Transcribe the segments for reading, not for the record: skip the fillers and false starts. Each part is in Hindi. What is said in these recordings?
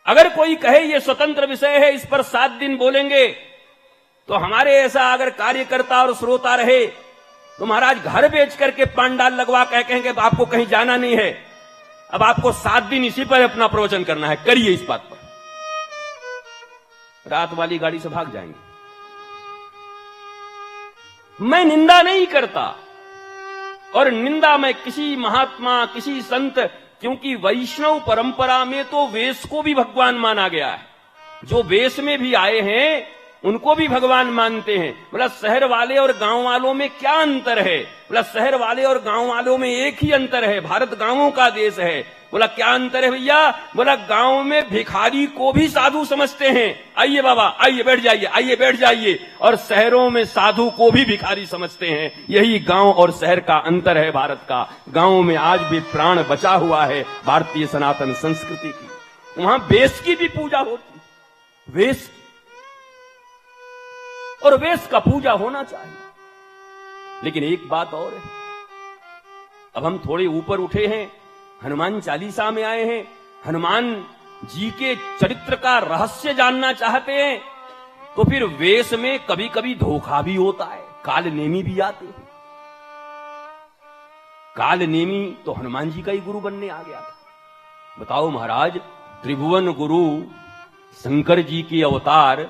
अगर कोई कहे ये स्वतंत्र विषय है, इस पर 7 दिन बोलेंगे, तो हमारे ऐसा अगर कार्यकर्ता और श्रोता रहे तो महाराज घर बेच करके पांडाल लगवा कहेंगे आपको कहीं जाना नहीं है, अब आपको 7 दिन इसी पर अपना प्रवचन करना है, करिए इस बात पर। रात वाली गाड़ी से भाग जाएंगे। मैं निंदा नहीं करता, और निंदा मैं किसी महात्मा, किसी संत, क्योंकि वैष्णव परंपरा में तो वेश को भी भगवान माना गया है। जो वेश में भी आए हैं उनको भी भगवान मानते हैं। बोला शहर वाले और गांव वालों में क्या अंतर है? बोला शहर वाले और गांव वालों में एक ही अंतर है, भारत गांवों का देश है। बोला क्या अंतर है भैया? बोला गांव में भिखारी को भी साधु समझते हैं, आइए बाबा आइए बैठ जाइए, आइए बैठ जाइए, और शहरों में साधु को भी भिखारी समझते हैं। यही गांव और शहर का अंतर है भारत का। गांव में आज भी प्राण बचा हुआ है भारतीय सनातन संस्कृति की। वहां वेश की भी पूजा होती, वेश, और वेश का पूजा होना चाहिए। लेकिन एक बात और है, अब हम थोड़े ऊपर उठे हैं, हनुमान चालीसा में आए हैं, हनुमान जी के चरित्र का रहस्य जानना चाहते हैं, तो फिर वेश में कभी कभी धोखा भी होता है, काल नेमी भी आते हैं। काल नेमी तो हनुमान जी का ही गुरु बनने आ गया था। बताओ महाराज, त्रिभुवन गुरु शंकर जी की अवतार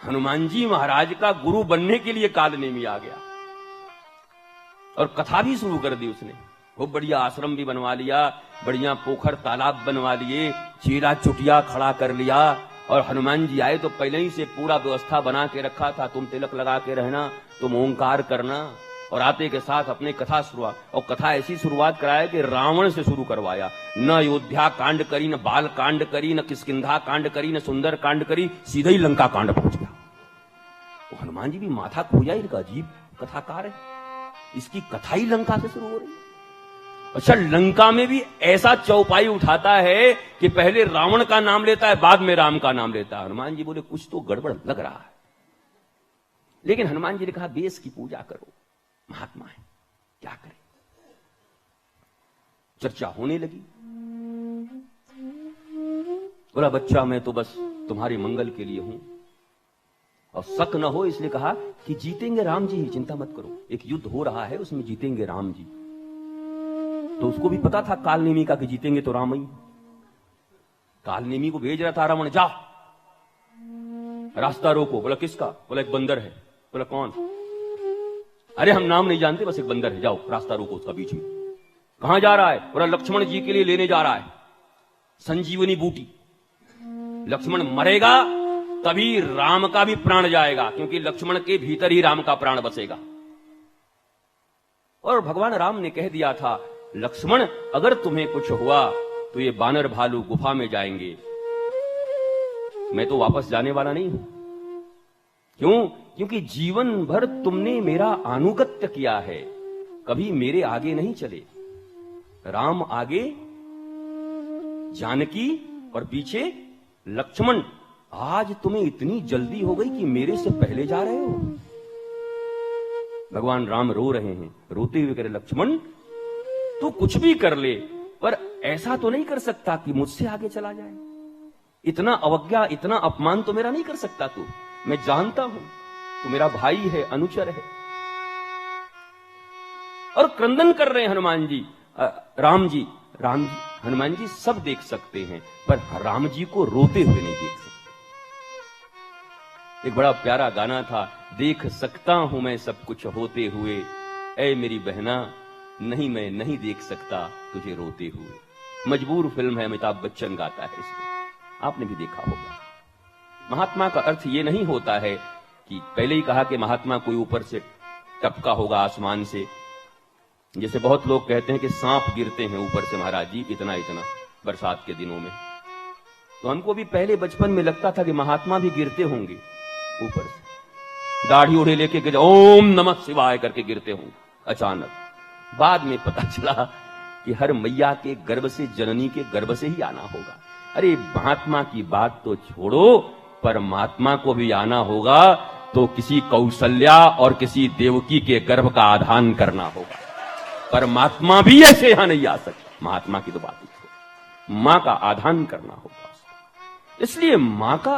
हनुमान जी महाराज का गुरु बनने के लिए काल नेमी आ गया, और कथा भी शुरू कर दी उसने। खूब बढ़िया आश्रम भी बनवा लिया, बढ़िया पोखर तालाब बनवा लिए, चीरा चुटिया खड़ा कर लिया, और हनुमान जी आए तो पहले ही से पूरा व्यवस्था बना के रखा था, तुम तिलक लगा के रहना, तुम ओंकार करना, और आते के साथ अपने कथा शुरुआत, और कथा ऐसी शुरुआत कराया कि रावण से शुरू करवाया। न अयोध्या कांड करी, न बाल कांड करी, न किष्किंधा कांड करी, न सुंदर कांड करी, सीधे ही लंका कांड पहुंच गया। तो हनुमान जी भी माथा खोजा, इनका अजीब कथाकार है, इसकी कथा ही लंका से शुरू हो रही। अच्छा, लंका में भी ऐसा चौपाई उठाता है कि पहले रावण का नाम लेता है, बाद में राम का नाम लेता है। हनुमान जी बोले कुछ तो गड़बड़ लग रहा है, लेकिन हनुमान जी ने कहा देश की पूजा करो, महात्मा है, क्या करें। चर्चा होने लगी। बोला बच्चा मैं तो बस तुम्हारे मंगल के लिए हूं, और शक न हो इसलिए कहा कि जीतेंगे राम जी ही, चिंता मत करो, एक युद्ध हो रहा है उसमें जीतेंगे राम जी। तो उसको भी पता था कालनेमी का कि जीतेंगे तो राम ही। कालनेमी को भेज रहा था रावण, जा रास्ता रोको। बोला किसका? बोला एक बंदर है। बोला कौन? अरे हम नाम नहीं जानते, बस एक बंदर है, जाओ रास्ता रोको उसका बीच में। कहां जा रहा है? बोला लक्ष्मण जी के लिए लेने जा रहा है संजीवनी बूटी। लक्ष्मण मरेगा तभी राम का भी प्राण जाएगा, क्योंकि लक्ष्मण के भीतर ही राम का प्राण बसेगा। और भगवान राम ने कह दिया था, लक्ष्मण अगर तुम्हें कुछ हुआ तो ये बानर भालू गुफा में जाएंगे, मैं तो वापस जाने वाला नहीं हूं। क्यों? क्योंकि जीवन भर तुमने मेरा आनुगत्य किया है, कभी मेरे आगे नहीं चले। राम आगे, जानकी और पीछे लक्ष्मण। आज तुम्हें इतनी जल्दी हो गई कि मेरे से पहले जा रहे हो। भगवान राम रो रहे हैं, रोते हुए कह रहे लक्ष्मण तू कुछ भी कर ले, पर ऐसा तो नहीं कर सकता कि मुझसे आगे चला जाए। इतना अवज्ञा, इतना अपमान तो मेरा नहीं कर सकता तू। मैं जानता हूं तू मेरा भाई है, अनुचर है। और क्रंदन कर रहे हैं हनुमान जी, राम जी। हनुमान जी सब देख सकते हैं, पर राम जी को रोते हुए नहीं देख सकते। एक बड़ा प्यारा गाना था, देख सकता हूं मैं सब कुछ होते हुए, ऐ मेरी बहना नहीं मैं नहीं देख सकता तुझे रोते हुए। मजबूर फिल्म है, अमिताभ बच्चन गाता है इसमें, आपने भी देखा होगा। महात्मा का अर्थ ये नहीं होता है कि पहले ही कहा कि महात्मा कोई ऊपर से टपका होगा आसमान से, जैसे बहुत लोग कहते हैं कि सांप गिरते हैं ऊपर से महाराज जी इतना इतना बरसात के दिनों में। तो हमको भी पहले बचपन में लगता था कि महात्मा भी गिरते होंगे ऊपर से, दाढ़ी ओढ़े लेके ओम नमः शिवाय करके गिरते होंगे। अचानक बाद में पता चला कि हर मैया के गर्भ से, जननी के गर्भ से ही आना होगा। अरे महात्मा की बात तो छोड़ो, परमात्मा को भी आना होगा तो किसी कौशल्या और किसी देवकी के गर्भ का आधान करना होगा। परमात्मा भी ऐसे यहां नहीं आ सकता, महात्मा की तो बात ही छोड़ो, मां का आधान करना होगा। इसलिए मां का